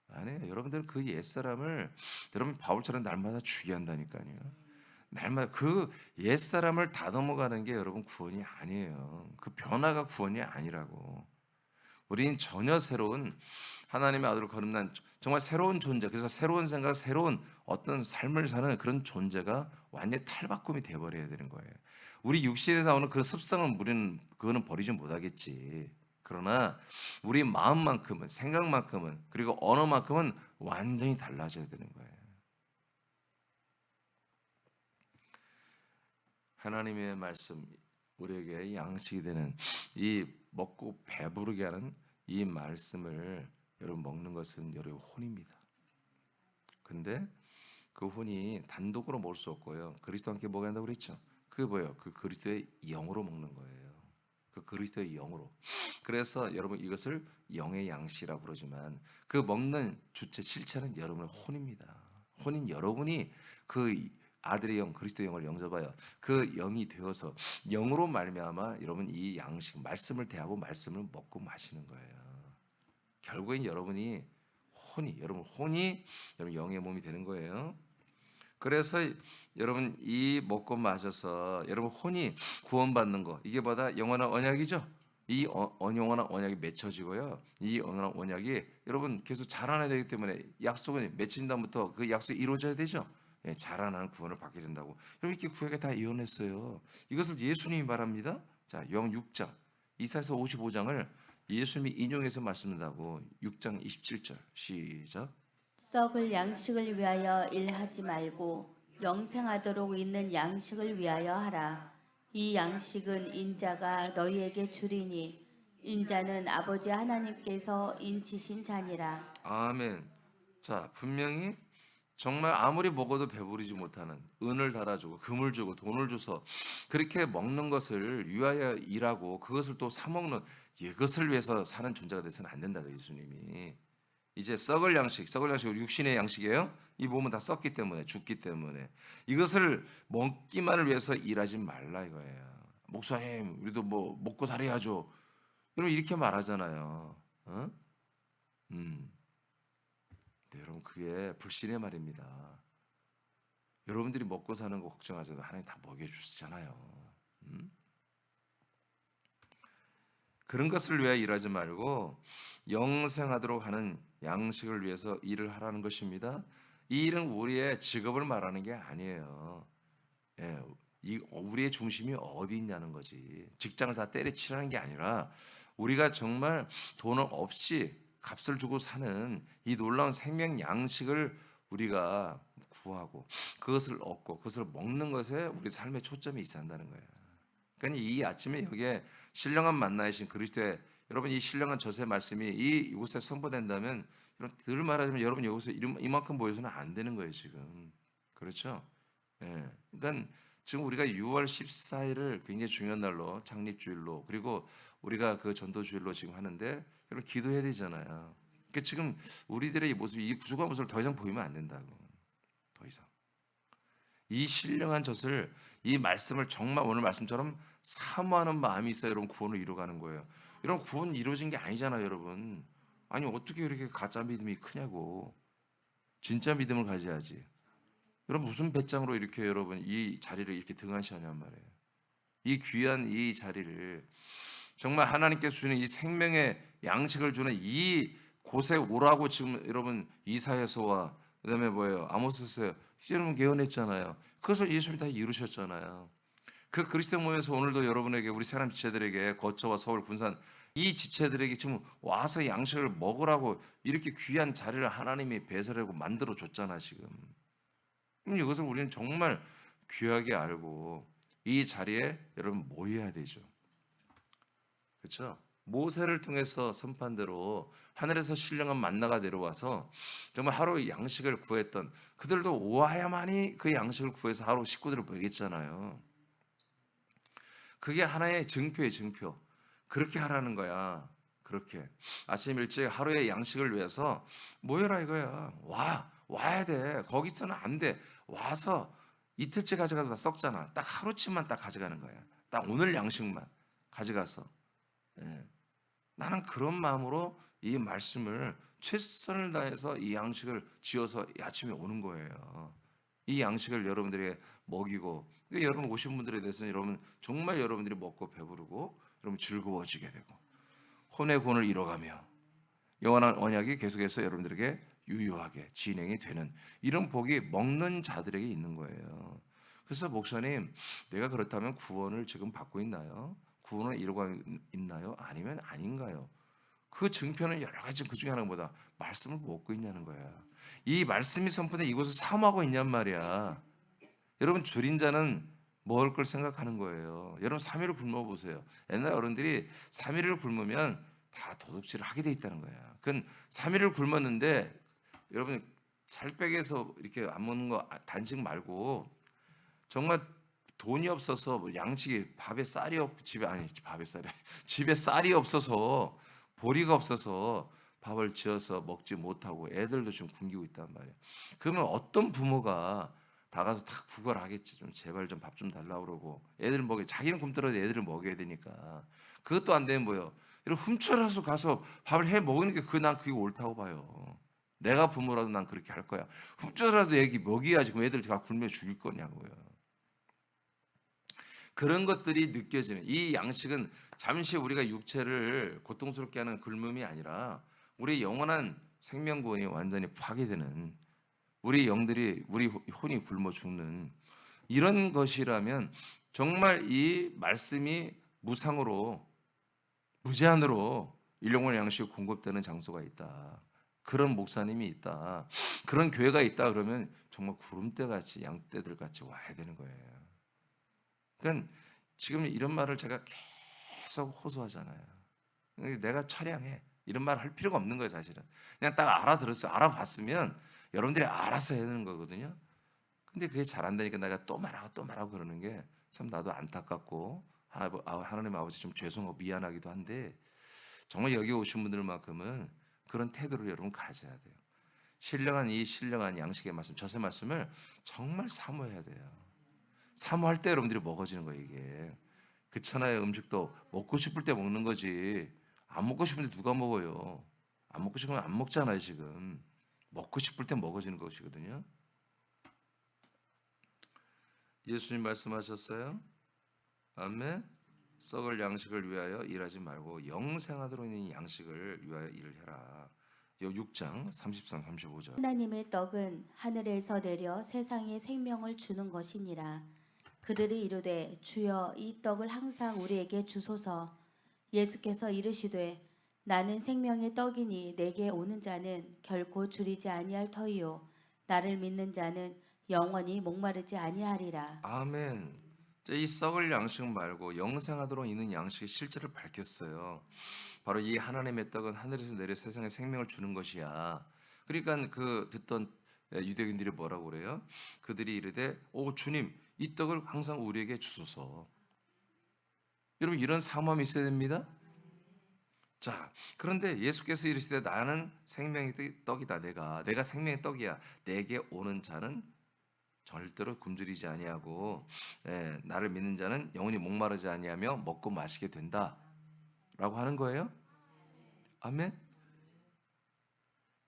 아니에요. 여러분들은 그 옛사람을 여러분 바울처럼 날마다 죽여한다니까요. 날마다 그 옛사람을 다듬어가는 게 여러분 구원이 아니에요. 그 변화가 구원이 아니라고. 우리는 전혀 새로운 하나님의 아들로 거듭난 정말 새로운 존재, 그래서 새로운 생각, 새로운 어떤 삶을 사는 그런 존재가 완전히 탈바꿈이 돼버려야 되는 거예요. 우리 육신에서 나오는 그 습성은 우리는 그거는 버리지 못하겠지. 그러나 우리 마음만큼은, 생각만큼은, 그리고 언어만큼은 완전히 달라져야 되는 거예요. 하나님의 말씀, 우리에게 양식이 되는 이 먹고 배부르게 하는 이 말씀을 여러분 먹는 것은 여러분 혼입니다. 근데 그 혼이 단독으로 먹을 수 없고요. 그리스도와 함께 먹어야 한다고 그랬죠. 그게 뭐예요? 그 그리스도의 영으로 먹는 거예요. 그 그리스도의 영으로. 그래서 여러분 이것을 영의 양식이라고 그러지만 그 먹는 주체 실체는 여러분의 혼입니다. 혼인 여러분이 그 아들의 영, 그리스도의 영을 영접하여 그 영이 되어서 영으로 말미암아 여러분 이 양식 말씀을 대하고 말씀을 먹고 마시는 거예요. 결국엔 여러분이 여러분 혼이 여러분 영의 몸이 되는 거예요. 그래서 여러분 이 먹고 마셔서 여러분 혼이 구원받는 거 이게 뭐다 영원한 언약이죠. 이 영원한 언약이 맺혀지고요. 이 영원한 언약이 여러분 계속 자라나야 되기 때문에 약속은 맺힌 다음부터 그 약속이 이루어져야 되죠. 자라나는 구원을 받게 된다고. 여러분 이렇게 구약에 다 예언했어요. 이것을 예수님이 말합니다. 자, 요한 6장 이사야서 55장을 예수님이 인용해서 말씀한다고. 6장 27절 시작. 썩을 양식을 위하여 일하지 말고 영생하도록 있는 양식을 위하여 하라. 이 양식은 인자가 너희에게 주리니 인자는 아버지 하나님께서 인치신 자니라. 아멘. 자, 분명히 정말 아무리 먹어도 배부르지 못하는 은을 달아주고 금을 주고 돈을 줘서 그렇게 먹는 것을 위하여 일하고 그것을 또 사 먹는 이것을 위해서 사는 존재가 돼서는 안 된다. 예수님이 이제 썩을 양식 육신의 양식이에요. 이 몸은 다 썩기 때문에 죽기 때문에 이것을 먹기만을 위해서 일하지 말라 이거예요. 목사님, 우리도 뭐 먹고 살아야죠. 여러분 이렇게 말하잖아요. 네, 여러분 그게 불신의 말입니다. 여러분들이 먹고 사는 거 걱정하셔도 하나님 다 먹여주시잖아요. 그런 것을 위해 일하지 말고 영생하도록 하는 양식을 위해서 일을 하라는 것입니다. 이 일은 우리의 직업을 말하는 게 아니에요. 우리의 중심이 어디 있냐는 거지. 직장을 다 때려치라는 게 아니라 우리가 정말 돈 없이 값을 주고 사는 이 놀라운 생명 양식을 우리가 구하고 그것을 얻고 그것을 먹는 것에 우리 삶의 초점이 있어야 한다는 거예요. 그러니까 이 아침에 여기에 신령한 만나이신 그리스도의 여러분 이 신령한 저세 말씀이 이곳에 선포된다면 여러분 늘 말하자면 여러분 여기서 이만큼 모여서는 안 되는 거예요 지금. 그렇죠? 그러니까 지금 우리가 6월 14일을 굉장히 중요한 날로 창립주일로 그리고 우리가 그 전도주일로 지금 하는데 여러분 기도해야 되잖아요. 그러니까 지금 우리들의 이 모습이 이 부족한 모습을 더 이상 보이면 안 된다고. 더 이상. 이 신령한 젖을 이 말씀을 정말 오늘 말씀처럼 사모하는 마음이 있어야 여러분 구원을 이루어가는 거예요. 여러분 구원 이루어진 게 아니잖아요, 여러분. 아니 어떻게 이렇게 가짜 믿음이 크냐고. 진짜 믿음을 가져야지. 여러분 무슨 배짱으로 이렇게 여러분 이 자리를 이렇게 등한시하냔 말이에요. 이 귀한 이 자리를 정말 하나님께서 주는 이 생명의 양식을 주는 이 곳에 오라고 지금 여러분 이사야서와 그다음에 뭐예요? 아모스서에 여러분 예언했잖아요. 그것을 예수님이 다 이루셨잖아요. 그 그리스도 모임에서 오늘도 여러분에게 우리 사람 지체들에게 거처와 서울 군산 이 지체들에게 지금 와서 양식을 먹으라고 이렇게 귀한 자리를 하나님이 배설하고 만들어 줬잖아 지금. 그럼 이것을 우리는 정말 귀하게 알고 이 자리에 여러분 모여야 되죠. 그렇죠? 모세를 통해서 선판대로 하늘에서 신령한 만나가 내려와서 정말 하루 양식을 구했던 그들도 오아야만이 그 양식을 구해서 하루 식구들을 먹였잖아요. 그게 하나의 증표예요, 증표. 그렇게 하라는 거야. 그렇게 아침 일찍 하루의 양식을 위해서 모여라 이거야. 와야 돼. 거기서는 안 돼. 와서 이틀째 가져가도 다 썩잖아. 딱 하루치만 딱 가져가는 거야. 딱 오늘 양식만 가져가서. 예. 나는 그런 마음으로 이 말씀을 최선을 다해서 이 양식을 지어서 아침에 오는 거예요. 이 양식을 여러분들에게 먹이고 여러분 오신 분들에 대해서는 여러분 정말 여러분들이 먹고 배부르고 여러분 즐거워지게 되고 혼의 권을 이뤄가며 영원한 언약이 계속해서 여러분들에게 유효하게 진행이 되는 이런 복이 먹는 자들에게 있는 거예요. 그래서 목사님, 내가 그렇다면 구원을 지금 받고 있나요? 구원을 이루고 있나요? 아니면 아닌가요? 그 증표는 여러 가지 그 중에 하나보다 말씀을 먹고 있냐는 거야. 이 말씀이 선포된 이곳을 사모하고 있냔 말이야. 여러분 줄인 자는 먹을 걸 생각하는 거예요. 여러분 3일을 굶어 보세요. 옛날 어른들이 3일을 굶으면 다 도둑질을 하게 돼 있다는 거야. 그건 3일을 굶었는데 여러분 살 빼기해서 이렇게 안 먹는 거 단식 말고 정말 돈이 없어서 뭐 양식이 밥에 쌀이 없 집에 아니 밥에 쌀이 집에 쌀이 없어서 보리가 없어서 밥을 지어서 먹지 못하고 애들도 좀 굶기고 있단 말이야. 그러면 어떤 부모가 나가서 다 구걸하겠지. 좀 제발 좀 밥 좀 달라 그러고 애들 먹여 자기는 굶더라도 애들을 먹여야 되니까 그것도 안 되면 뭐요? 이런 훔쳐라서 가서 밥을 해 먹는 게 난 그게 옳다고 봐요. 내가 부모라도 난 그렇게 할 거야. 훔쳐라도 애기 먹여야지. 그럼 애들 다 굶어 죽일 거냐고요. 그런 것들이 느껴지는 이 양식은 잠시 우리가 육체를 고통스럽게 하는 굶음이 아니라 우리 영원한 생명구원이 완전히 파괴되는 우리 영들이 우리 혼이 굶어 죽는 이런 것이라면 정말 이 말씀이 무상으로 무제한으로 일용할 양식 공급되는 장소가 있다. 그런 목사님이 있다. 그런 교회가 있다 그러면 정말 구름대 같이 양떼들 같이 와야 되는 거예요. 그러니까 지금 이런 말을 제가 계속 호소하잖아요. 내가 처량해 이런 말 할 필요가 없는 거예요, 사실은. 그냥 딱 알아들었어요. 알아봤으면 여러분들이 알아서 해야 되는 거거든요. 근데 그게 잘 안 되니까 내가 또 말하고 그러는 게 참 나도 안타깝고 하나님 아버지 좀 죄송하고 미안하기도 한데 정말 여기 오신 분들만큼은 그런 태도를 여러분 가져야 돼요. 신령한 양식의 말씀, 젖의 말씀을 정말 사모해야 돼요. 사모할 때 여러분들이 먹어지는 거예요, 이게. 그 천하의 음식도 먹고 싶을 때 먹는 거지. 안 먹고 싶은데 누가 먹어요? 안 먹고 싶으면 안 먹잖아요, 지금. 먹고 싶을 때 먹어지는 것이거든요. 예수님 말씀하셨어요. 아멘. 썩을 양식을 위하여 일하지 말고 영생하도록 있는 양식을 위하여 일을 해라. 6장 33, 35절. 하나님의 떡은 하늘에서 내려 세상에 생명을 주는 것이니라. 그들이 이르되 주여 이 떡을 항상 우리에게 주소서. 예수께서 이르시되 나는 생명의 떡이니 내게 오는 자는 결코 줄이지 아니할 터이요 나를 믿는 자는 영원히 목마르지 아니하리라. 아멘. 이 썩을 양식 말고 영생하도록 있는 양식의 실제를 밝혔어요. 바로 이 하나님의 떡은 하늘에서 내려 세상에 생명을 주는 것이야. 그러니까 그 듣던 유대인들이 뭐라고 그래요? 그들이 이르되 오 주님 이 떡을 항상 우리에게 주소서. 여러분 이런 사모함이 있어야 됩니다. 자, 그런데 예수께서 이르시되 나는 생명의 떡이다. 내가 생명의 떡이야. 내게 오는 자는 절대로 굶주리지 아니하고 나를 믿는 자는 영원히 목마르지 아니하며 먹고 마시게 된다라고 하는 거예요. 아멘.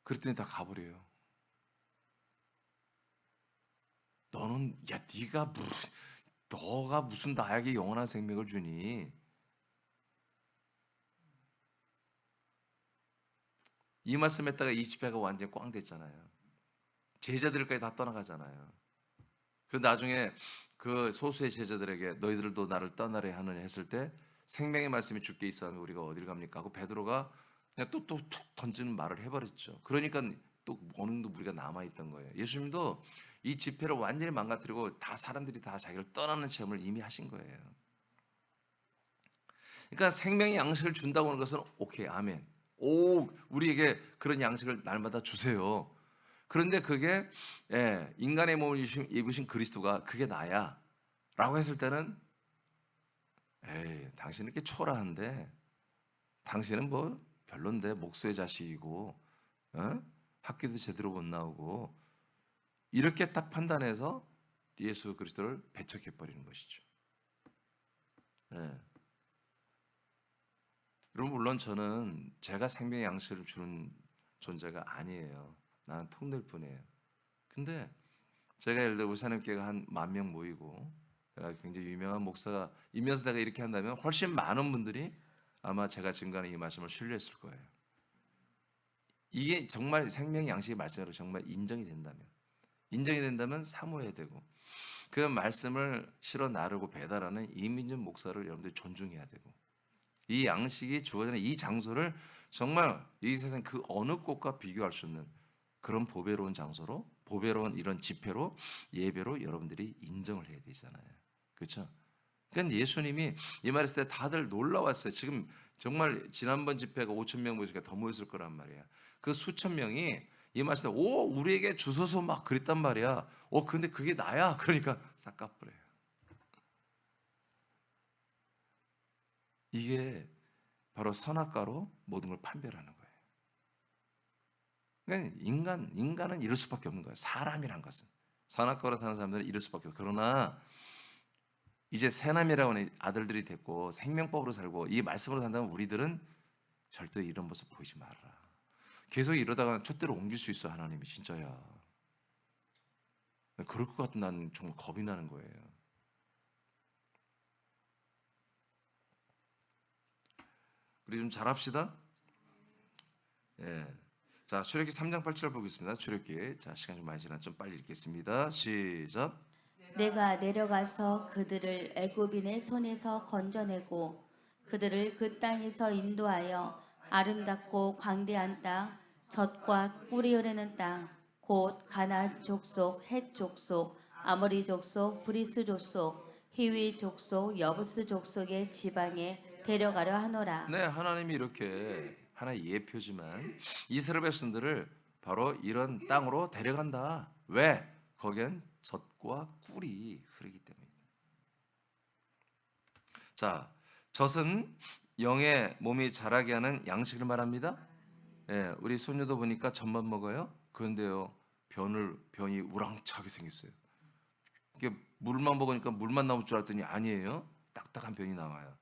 그랬더니 다 가버려요. 너는 너가 무슨 나에게 영원한 생명을 주니? 이 말씀했다가 이 집회가 완전히 꽝 됐잖아요. 제자들까지 다 떠나가잖아요. 그런데 나중에 그 소수의 제자들에게 너희들도 나를 떠나려 하느냐 했을 때 생명의 말씀이 주께 있어하면 우리가 어디를 갑니까? 하고 베드로가 그냥 또 툭 던지는 말을 해버렸죠. 그러니까 또 어느 정도 무리가 남아있던 거예요. 예수님도 이 집회를 완전히 망가뜨리고 다 사람들이 다 자기를 떠나는 체험을 이미 하신 거예요. 그러니까 생명의 양식을 준다고 하는 것은 오케이, 아멘. 오, 우리에게 그런 양식을 날마다 주세요. 그런데 그게 인간의 몸을 입으신 그리스도가 그게 나야 라고 했을 때는 당신은 이렇게 초라한데 당신은 뭐 별론데 목수의 자식이고 학교도 제대로 못 나오고 이렇게 딱 판단해서 예수 그리스도를 배척해버리는 것이죠. 여러분 물론 저는 제가 생명의 양식을 주는 존재가 아니에요. 나는 통될 뿐이에요. 근데 제가 예를 들어 우리 사님교회가 한 10,000명 모이고 내가 굉장히 유명한 목사가 이면서 내가 이렇게 한다면 훨씬 많은 분들이 아마 제가 증거하는 이 말씀을 신뢰했을 거예요. 이게 정말 생명의 양식의 말씀으로 정말 인정이 된다면 사모해야 되고 그 말씀을 실어 나르고 배달하는 이민준 목사를 여러분들이 존중해야 되고 이 양식이 주어지는 이 장소를 정말 이 세상 그 어느 곳과 비교할 수 없는 그런 보배로운 장소로 보배로운 이런 집회로 예배로 여러분들이 인정을 해야 되잖아요. 그렇죠? 그러니까 예수님이 이 말했을 때 다들 놀라웠어요. 지금 정말 지난번 집회가 5,000명 모이니까 더 모였을 거란 말이야. 그 수천 명이 이 말씀에 우리에게 주소서 막 그랬단 말이야. 근데 그게 나야. 그러니까 싹 까버려요. 이게 바로 선악과로 모든 걸 판별하는 거예요. 그러니까 인간은 이럴 수밖에 없는 거예요. 사람이란 것은 선악과로 사는 사람들은 이럴 수밖에 없어요. 그러나 이제 새남이라고 하는 아들들이 됐고 생명법으로 살고 이 말씀으로 산다면 우리들은 절대 이런 모습 보이지 말아라. 계속 이러다가 촛대로 옮길 수 있어. 하나님이 진짜야. 그럴 것 같은 나는 정말 겁이 나는 거예요. 우리 좀 잘합시다. 자, 출애굽기 3장 8절 보겠습니다. 출애굽기. 자, 시간 좀 많이 지나 좀 빨리 읽겠습니다. 시작. 내가 내려가서 그들을 애굽인의 손에서 건져내고 그들을 그 땅에서 인도하여 아름답고 광대한 땅, 젖과 꿀이 흐르는 땅, 곧 가나안 족속, 헷 족속, 아모리 족속, 브리스 족속, 히위 족속, 여부스 족속의 지방에 데려가려 하노라. 네, 하나님이 이렇게 하나의 예표지만 이스라엘 백성들을 바로 이런 땅으로 데려간다. 왜? 거기엔 젖과 꿀이 흐르기 때문입니다. 자, 젖은 영의 몸이 자라게 하는 양식을 말합니다. 우리 손녀도 보니까 젖만 먹어요. 그런데요, 변이 우랑차게 생겼어요. 이게 물만 먹으니까 물만 나올 줄 알았더니 아니에요. 딱딱한 변이 나와요.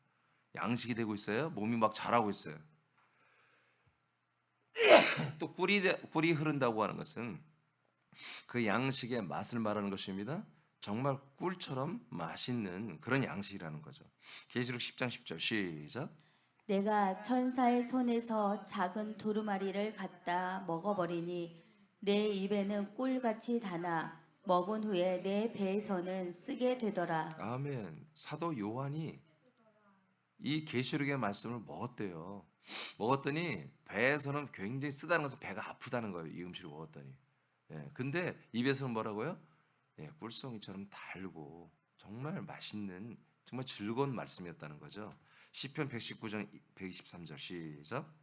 양식이 되고 있어요. 몸이 막 자라고 있어요. 또 꿀이 흐른다고 하는 것은 그 양식의 맛을 말하는 것입니다. 정말 꿀처럼 맛있는 그런 양식이라는 거죠. 계시록 10장 10절 시작. 내가 천사의 손에서 작은 두루마리를 갖다 먹어버리니 내 입에는 꿀같이 다나 먹은 후에 내 배에서는 쓰게 되더라. 아멘. 사도 요한이 이 계시록의 말씀을 먹었대요. 먹었더니 배에서는 굉장히 쓰다는 것은 배가 아프다는 거예요. 이 음식을 먹었더니. 근데 입에서는 뭐라고요? 꿀송이처럼 달고 정말 맛있는 정말 즐거운 말씀이었다는 거죠. 시편 119장 123절 시작.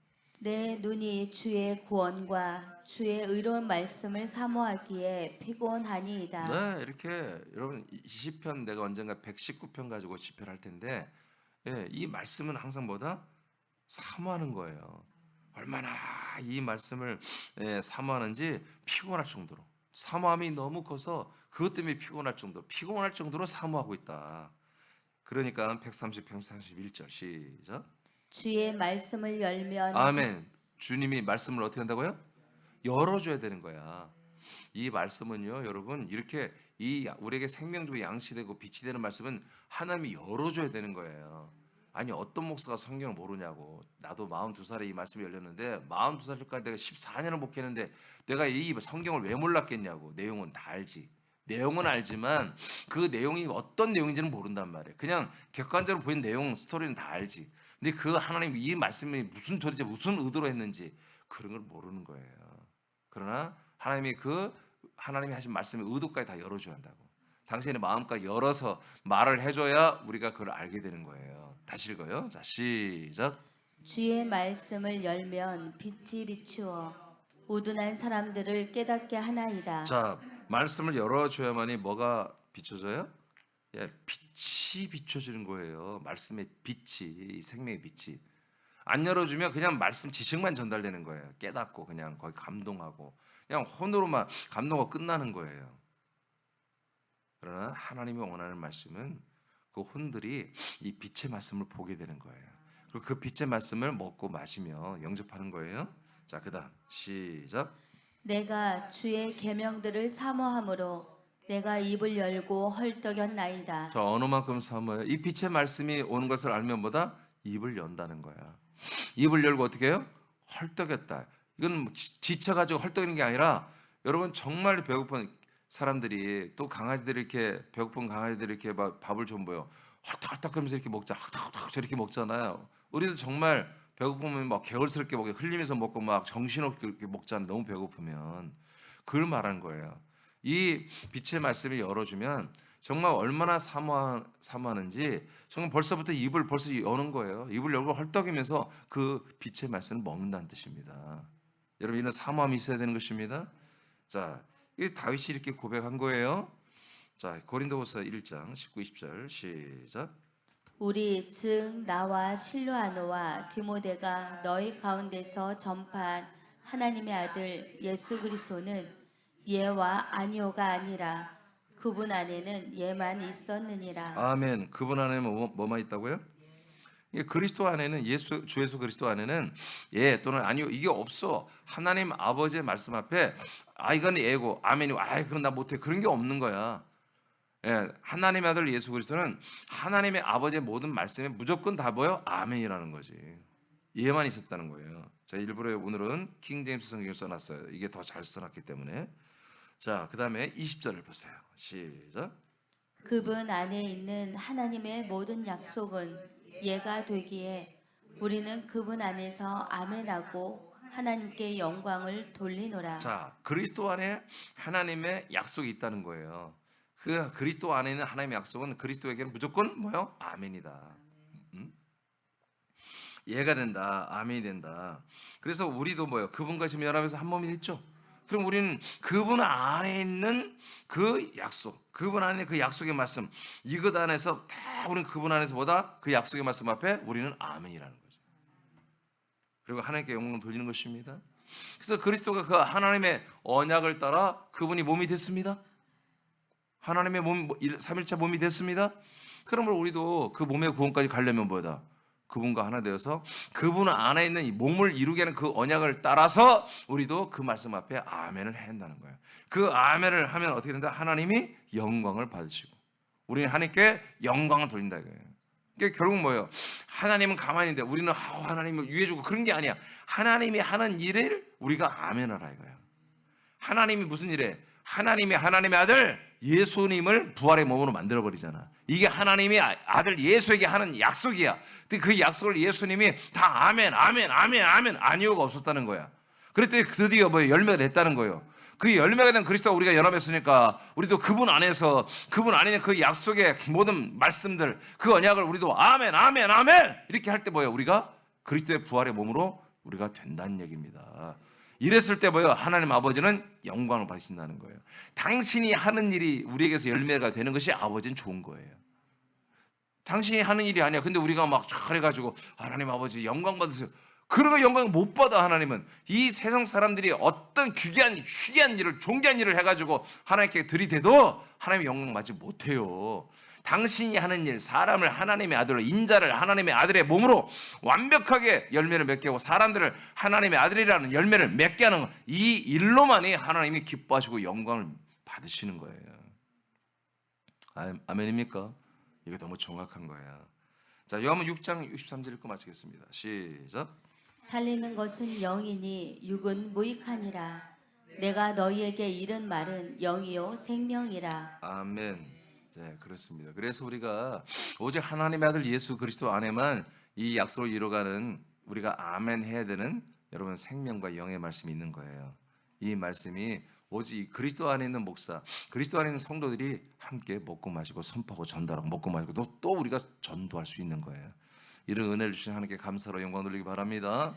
내 눈이 주의 구원과 주의 의로운 말씀을 사모하기에 피곤하니이다. 네, 이렇게 여러분 이 시편 내가 언젠가 119편 가지고 시편 할 텐데 예, 이 말씀은 항상 뭐다? 사모하는 거예요. 얼마나 이 말씀을 사모하는지 피곤할 정도로 사모함이 너무 커서 그것 때문에 피곤할 정도로 사모하고 있다. 그러니까 130, 131절 시작. 주의 말씀을 열면 아멘. 주님이 말씀을 어떻게 한다고요? 열어줘야 되는 거야. 이 말씀은요, 여러분 이렇게 이 우리에게 생명주고 양식되고 빛이 되는 말씀은 하나님이 열어줘야 되는 거예요. 아니 어떤 목사가 성경을 모르냐고. 나도 42살에 이 말씀이 열렸는데 42살까지 내가 14년을 목회했는데 내가 이 성경을 왜 몰랐겠냐고. 내용은 다 알지. 내용은 알지만 그 내용이 어떤 내용인지는 모른단 말이에요. 그냥 객관적으로 보이는 내용 스토리는 다 알지. 근데 그 하나님 이 말씀이 무슨 도대체 무슨 의도로 했는지 그런 걸 모르는 거예요. 그러나 하나님이 하신 말씀의 의도까지 다 열어줘야 한다고. 당신의 마음까지 열어서 말을 해줘야 우리가 그걸 알게 되는 거예요. 다시 읽어요. 자, 시작. 주의 말씀을 열면 빛이 비추어 우둔한 사람들을 깨닫게 하나이다. 자, 말씀을 열어줘야만이 뭐가 비춰져요? 예, 빛이 비춰지는 거예요. 말씀의 빛이, 생명의 빛이. 안 열어주면 그냥 말씀 지식만 전달되는 거예요. 깨닫고 그냥 거기 감동하고 그냥 혼으로만 감동하고 끝나는 거예요. 그러나 하나님이 원하는 말씀은 그 혼들이 이 빛의 말씀을 보게 되는 거예요. 그리고 그 빛의 말씀을 먹고 마시며 영접하는 거예요. 자, 그다음 시작. 내가 주의 계명들을 사모함으로 내가 입을 열고 헐떡였나이다. 자, 어느 만큼 사모해요? 이 빛의 말씀이 오는 것을 알면 뭐다? 입을 연다는 거야. 입을 열고 어떻게 해요? 헐떡였다. 이건 지쳐가지고 헐떡이는 게 아니라 여러분 정말 배고픈 사람들이 또 강아지들이 이렇게 배고픈 강아지들이 이렇게 밥을 좀 보여 헐떡헐떡하면서 이렇게 먹자 헐떡헐떡 저렇게 먹잖아요. 우리도 정말 배고프면 막 개걸스럽게 먹고 흘리면서 먹고 막 정신없게 이렇게 먹잖아요. 너무 배고프면 그걸 말하는 거예요. 이 빛의 말씀을 열어주면 정말 얼마나 사모하는지 정말 벌써부터 입을 벌써 여는 거예요. 입을 열고 헐떡이면서 그 빛의 말씀을 먹는다는 뜻입니다. 여러분 이런 사모함이 있어야 되는 것입니다. 자, 이 다윗이 이렇게 고백한 거예요. 자, 고린도후서 1장 19, 20절 시작. 우리 즉 나와 실로아노와 디모데가 너희 가운데서 전파한 하나님의 아들 예수 그리스도는 예와 아니오가 아니라 그분 안에는 예만 있었느니라. 아멘. 그분 안에는 뭐만 있다고요? 이게 그리스도 안에는 주 예수 그리스도 안에는 예 또는 아니요 이게 없어. 하나님 아버지의 말씀 앞에 이건 예고 아멘이고 그건 나 못해 그런 게 없는 거야. 예, 하나님의 아들 예수 그리스도는 하나님의 아버지의 모든 말씀에 무조건 다 뭐요? 아멘이라는 거지. 예만 있었다는 거예요. 자, 일부러 오늘은 킹 제임스 성경을 써놨어요. 이게 더 잘 써놨기 때문에. 자, 그 다음에 20절을 보세요. 시작. 그분 안에 있는 하나님의 모든 약속은 예가 되기에 우리는 그분 안에서 아멘하고 하나님께 영광을 돌리노라. 자, 그리스도 안에 하나님의 약속이 있다는 거예요. 그 그리스도 안에 있는 하나님의 약속은 그리스도에게는 무조건 뭐요? 아멘이다. 예가 된다. 아멘이 된다. 그래서 우리도 뭐요? 그분과 지금 연합해서 한 몸이 됐죠. 그럼 우리는 그분 안에 있는 그 약속, 그분 안에 그 약속의 말씀, 이것 안에서 다 우리는 그분 안에서 보다 그 약속의 말씀 앞에 우리는 아멘이라는 거죠. 그리고 하나님께 영광을 돌리는 것입니다. 그래서 그리스도가 그 하나님의 언약을 따라 그분이 몸이 됐습니다. 하나님의 몸, 3일차 몸이 됐습니다. 그러므로 우리도 그 몸의 구원까지 가려면 뭐다? 그분과 하나 되어서 그분 안에 있는 이 몸을 이루게 하는 그 언약을 따라서 우리도 그 말씀 앞에 아멘을 해야 한다는 거예요. 그 아멘을 하면 어떻게 된다? 하나님이 영광을 받으시고 우리는 하나님께 영광을 돌린다 이거예요. 그러니까 결국 뭐예요? 하나님은 가만히 있는데 우리는 하나님을 위해주고 그런 게 아니야. 하나님이 하는 일을 우리가 아멘하라 이거예요. 하나님이 무슨 일에? 하나님의 아들 예수님을 부활의 몸으로 만들어버리잖아. 이게 하나님의 아들 예수에게 하는 약속이야. 근데 그 약속을 예수님이 다 아멘 아니오가 없었다는 거야. 그랬더니 드디어 열매가 됐다는 거예요. 그 열매가 된 그리스도와 우리가 연합했으니까 우리도 그분 안에서 그분 안에 그 약속의 모든 말씀들 그 언약을 우리도 아멘 이렇게 할 때 우리가 그리스도의 부활의 몸으로 우리가 된다는 얘기입니다. 이랬을 때 뭐예요? 하나님 아버지는 영광을 받으신다는 거예요. 당신이 하는 일이 우리에게서 열매가 되는 것이 아버지는 좋은 거예요. 당신이 하는 일이 아니야. 근데 우리가 막 잘해가지고 하나님 아버지 영광 받으세요. 그러고 영광 못 받아. 하나님은 이 세상 사람들이 어떤 귀한 희귀한 일을 존귀한 일을 해가지고 하나님께 들이대도 하나님의 영광 받지 못해요. 당신이 하는 일, 사람을 하나님의 아들로, 인자를 하나님의 아들의 몸으로 완벽하게 열매를 맺게 하고 사람들을 하나님의 아들이라는 열매를 맺게 하는 이 일로만이 하나님이 기뻐하시고 영광을 받으시는 거예요. 아멘입니까? 이게 너무 정확한 거예요. 자, 요한복음 6장 63절 읽고 마치겠습니다. 시작. 살리는 것은 영이니 육은 무익하니라. 내가 너희에게 이른 말은 영이요 생명이라. 아멘. 네, 그렇습니다. 그래서 우리가 오직 하나님의 아들 예수 그리스도 안에만 이 약속을 이루어가는 우리가 아멘 해야 되는 여러분 생명과 영의 말씀이 있는 거예요. 이 말씀이 오직 그리스도 안에 있는 목사, 그리스도 안에 있는 성도들이 함께 먹고 마시고 선포하고 전달하고 먹고 마시고 또 우리가 전도할 수 있는 거예요. 이런 은혜를 주신 하나님께 감사로 영광 돌리기 바랍니다.